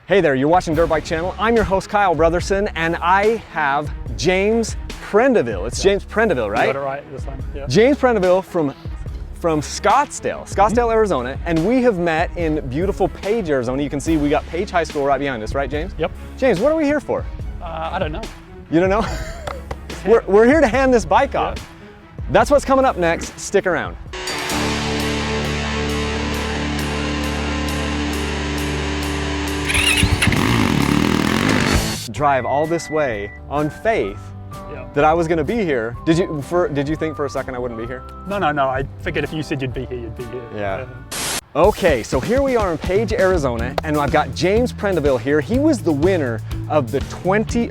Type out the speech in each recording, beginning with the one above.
Hey there, you're watching Dirt Bike Channel. I'm your host, Kyle Brotherson, and I have James Prendiville. It's James Prendiville, right? You got it right this time, yeah. James Prendiville from Scottsdale, Arizona, and we have met in beautiful Page, Arizona. You can see we got Page High School right behind us, right, James? Yep. James, what are we here for? I don't know. You don't know? we're here to hand this bike off. Yeah. That's what's coming up next. Stick around. Drive all this way on faith that I was going to be here. Did you think for a second I wouldn't be here? No. I figured if you said you'd be here, you'd be here. Yeah. Okay, so here we are in Page, Arizona, and I've got James Prendiville here. He was the winner of the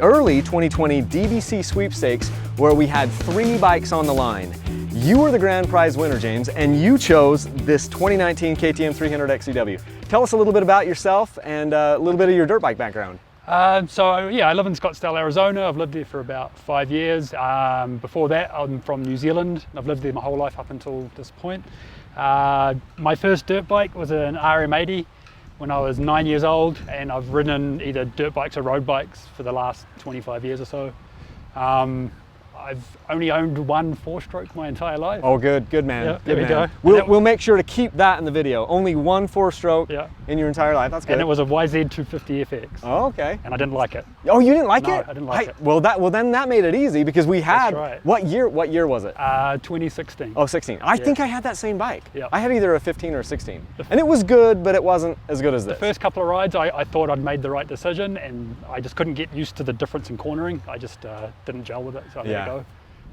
early 2020 DBC Sweepstakes, where we had 3 bikes on the line. You were the grand prize winner, James, and you chose this 2019 KTM 300 XCW. Tell us a little bit about yourself and a little bit of your dirt bike background. I live in Scottsdale, Arizona. I've lived there for about 5 years. Before that, I'm from New Zealand. I've lived there my whole life up until this point. My first dirt bike was an RM80 when I was 9 years old, and I've ridden either dirt bikes or road bikes for the last 25 years or so. I've only owned 1 4-stroke my entire life. Oh, good man. Yeah, good there man. we go. We'll make sure to keep that in the video. Only 1 4-stroke in your entire life. That's good. And it was a YZ250 FX. Oh, okay. And I didn't like it. Oh, you didn't like it? No, I didn't like it. Well, then that made it easy because we had. That's right. What year was it? 2016. Oh, 16. I think I had that same bike. Yeah. I had either a 15 or a 16, and it was good, but it wasn't as good as this. The first couple of rides, I thought I'd made the right decision, and I just couldn't get used to the difference in cornering. I just didn't gel with it, so I let it go.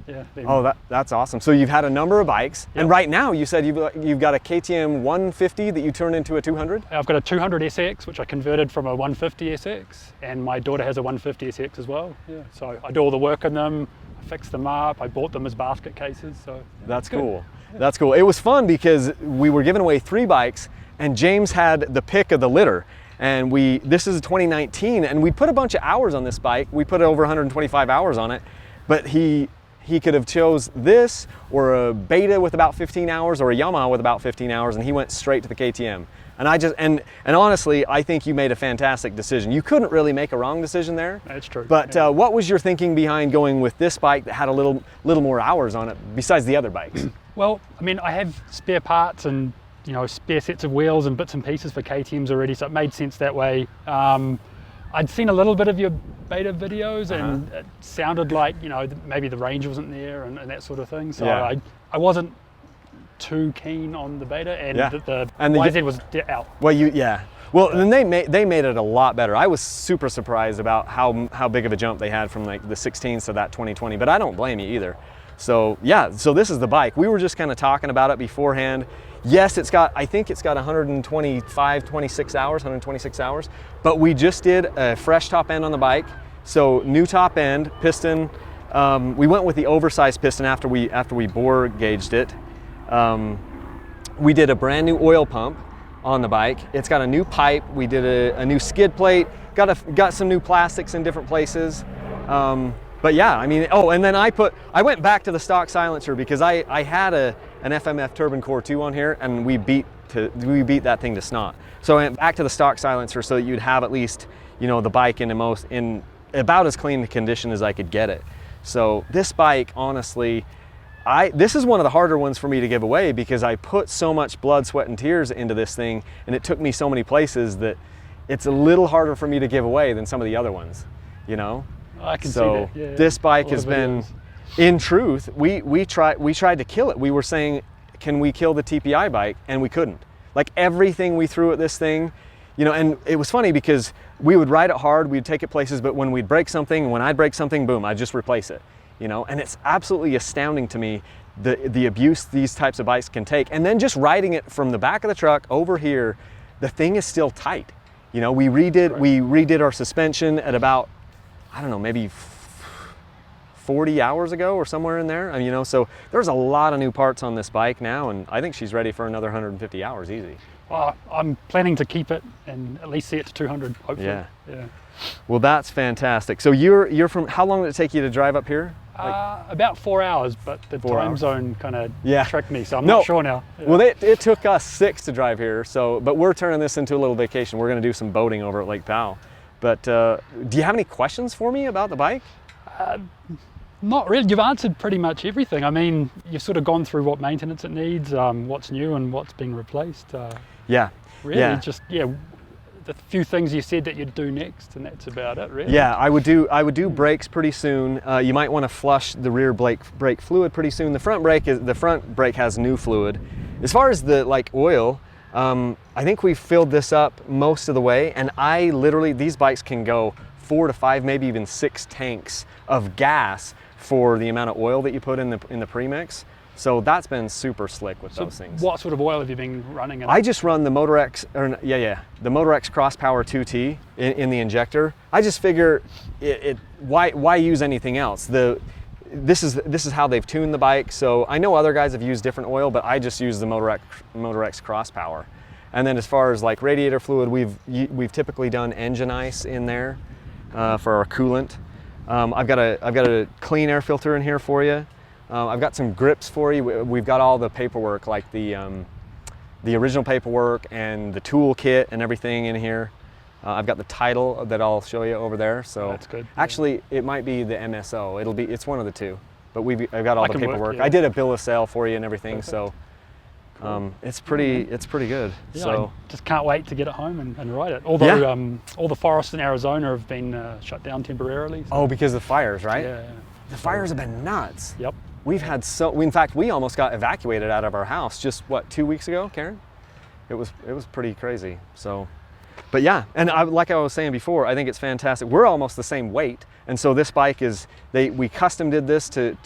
Yeah. Oh, that's awesome. So you've had a number of bikes, and right now you said you've got a KTM 150 that you turned into a 200? I've got a 200 SX, which I converted from a 150 SX, and my daughter has a 150 SX as well. Yeah. So I do all the work on them, I fix them up, I bought them as basket cases. So that's cool. Yeah. That's cool. It was fun because we were giving away 3 bikes, and James had the pick of the litter. And this is 2019, and we put a bunch of hours on this bike. We put over 125 hours on it, but he could have chose this or a Beta with about 15 hours or a Yamaha with about 15 hours, and he went straight to the KTM. And and honestly, I think you made a fantastic decision. You couldn't really make a wrong decision there. That's true. But what was your thinking behind going with this bike that had a little more hours on it besides the other bikes? Well, I mean, I have spare parts and spare sets of wheels and bits and pieces for KTMs already, so it made sense that way. I'd seen a little bit of your Beta videos, and it sounded like maybe the range wasn't there and that sort of thing. So I wasn't too keen on the Beta, and the YZ was out. Well, Well, then they made it a lot better. I was super surprised about how big of a jump they had from like the 16s to that 2020, but I don't blame you either. So so this is the bike. We were just kind of talking about it beforehand. Yes, I think it's got 126 hours, but we just did a fresh top end on the bike. So new top end, piston. We went with the oversized piston after we bore gauged it. We did a brand new oil pump on the bike. It's got a new pipe. We did a new skid plate, got some new plastics in different places. But yeah, I mean, and then I went back to the stock silencer because I had an FMF Turbine Core 2 on here, and we beat that thing to snot. So I went back to the stock silencer so that you'd have at least, the bike in about as clean a condition as I could get it. So this bike, honestly, this is one of the harder ones for me to give away because I put so much blood, sweat, and tears into this thing, and it took me so many places that it's a little harder for me to give away than some of the other ones, I can see that. Yeah, this bike has been, in truth, we tried to kill it. We were saying, can we kill the TPI bike? And we couldn't. Like everything we threw at this thing, and it was funny because we would ride it hard, we'd take it places, but when we'd break something, when I'd break something, boom, I'd just replace it. And it's absolutely astounding to me the abuse these types of bikes can take. And then just riding it from the back of the truck over here, the thing is still tight. We redid our suspension at about, I don't know, maybe 40 hours ago or somewhere in there. So there's a lot of new parts on this bike now, and I think she's ready for another 150 hours easy. Well, I'm planning to keep it and at least see it to 200, hopefully. Yeah. Yeah. Well, that's fantastic. So you're from, how long did it take you to drive up here? About 4 hours, but the 4 time hours. zone kind of Yeah. tricked me, so I'm not sure now. Yeah. Well, it took us 6 to drive here, so, but we're turning this into a little vacation. We're going to do some boating over at Lake Powell. But do you have any questions for me about the bike? Not really. You've answered pretty much everything. I mean, you've sort of gone through what maintenance it needs, what's new and what's being replaced. Yeah. Really, Yeah. just the few things you said that you'd do next, and that's about it, really. Yeah, I would do brakes pretty soon. You might want to flush the rear brake fluid pretty soon. The front brake has new fluid. As far as the oil, I think we've filled this up most of the way, and these bikes can go 4 to 5, maybe even 6 tanks of gas for the amount of oil that you put in the premix. So that's been super slick with those things. What sort of oil have you been running? I just run the Motorex, the Motorex Cross Power 2T in the injector. I just figure why use anything else? This is how they've tuned the bike. So I know other guys have used different oil, but I just use the Motorex Cross Power. And then as far as radiator fluid, we've typically done engine ice in there for our coolant. I've got a clean air filter in here for you. I've got some grips for you. We've got all the paperwork, like the original paperwork and the tool kit and everything in here. I've got the title that I'll show you over there. So that's good. Actually, it might be the MSO. It's one of the two. But I've got all the paperwork. Yeah. I did a bill of sale for you and everything. Perfect. So Cool. it's pretty good. Yeah, So I just can't wait to get it home and ride it. Although all the forests in Arizona have been shut down temporarily. So. Oh, because of the fires, right? Yeah. The fires have been nuts. Yep. We've had in fact, we almost got evacuated out of our house just 2 weeks ago, Karen? It was pretty crazy. So, but yeah, and like I was saying before, I think it's fantastic. We're almost the same weight, and so this bike we custom did this to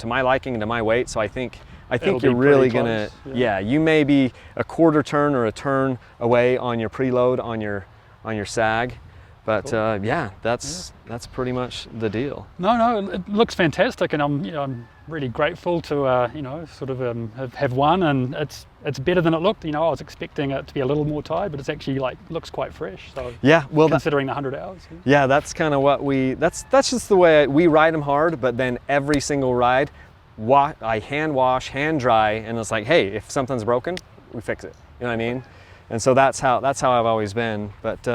my liking and to my weight. So I think you're really gonna, you may be a quarter turn or a turn away on your preload on your sag. But cool. That's pretty much the deal. No, it looks fantastic, and I'm really grateful to have won, and it's better than it looked. I was expecting it to be a little more tired, but it's actually looks quite fresh. So considering the 100 hours. Yeah, that's kind of what that's just the way we ride them hard. But then every single ride, I hand wash, hand dry, and it's like, hey, if something's broken, we fix it. You know what I mean? And so that's how I've always been. But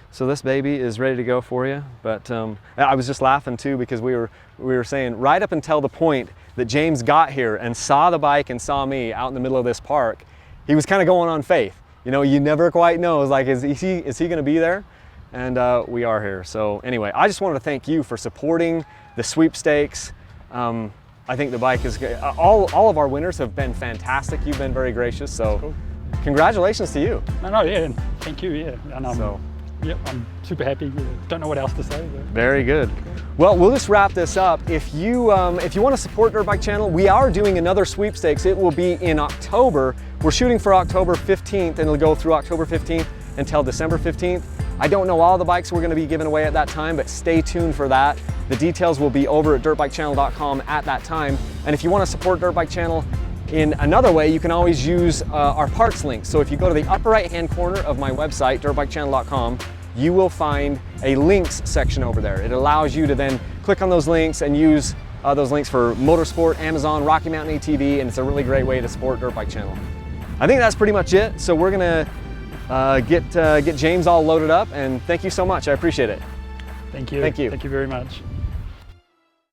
so this baby is ready to go for you. But I was just laughing too, because we were saying right up until the point that James got here and saw the bike and saw me out in the middle of this park, he was kind of going on faith. You never quite know. It's like, is he going to be there? And we are here. So anyway, I just wanted to thank you for supporting the sweepstakes. I think the bike is good. All of our winners have been fantastic. You've been very gracious. So cool. Congratulations to you. No, yeah, thank you. Yeah, and yep, I'm super happy. Yeah. Don't know what else to say. But. Very good. Well, we'll just wrap this up. If you want to support Dirt Bike Channel, we are doing another sweepstakes. It will be in October. We're shooting for October 15th, and it'll go through October 15th until December 15th. I don't know all the bikes we're going to be giving away at that time, but stay tuned for that. The details will be over at dirtbikechannel.com at that time. And if you want to support Dirt Bike Channel in another way, you can always use our parts link. So if you go to the upper right-hand corner of my website, dirtbikechannel.com, you will find a links section over there. It allows you to then click on those links and use those links for Motorsport, Amazon, Rocky Mountain ATV, and it's a really great way to support Dirt Bike Channel. I think that's pretty much it. So we're gonna get James all loaded up, and thank you so much. I appreciate it. Thank you. Thank you. Thank you very much.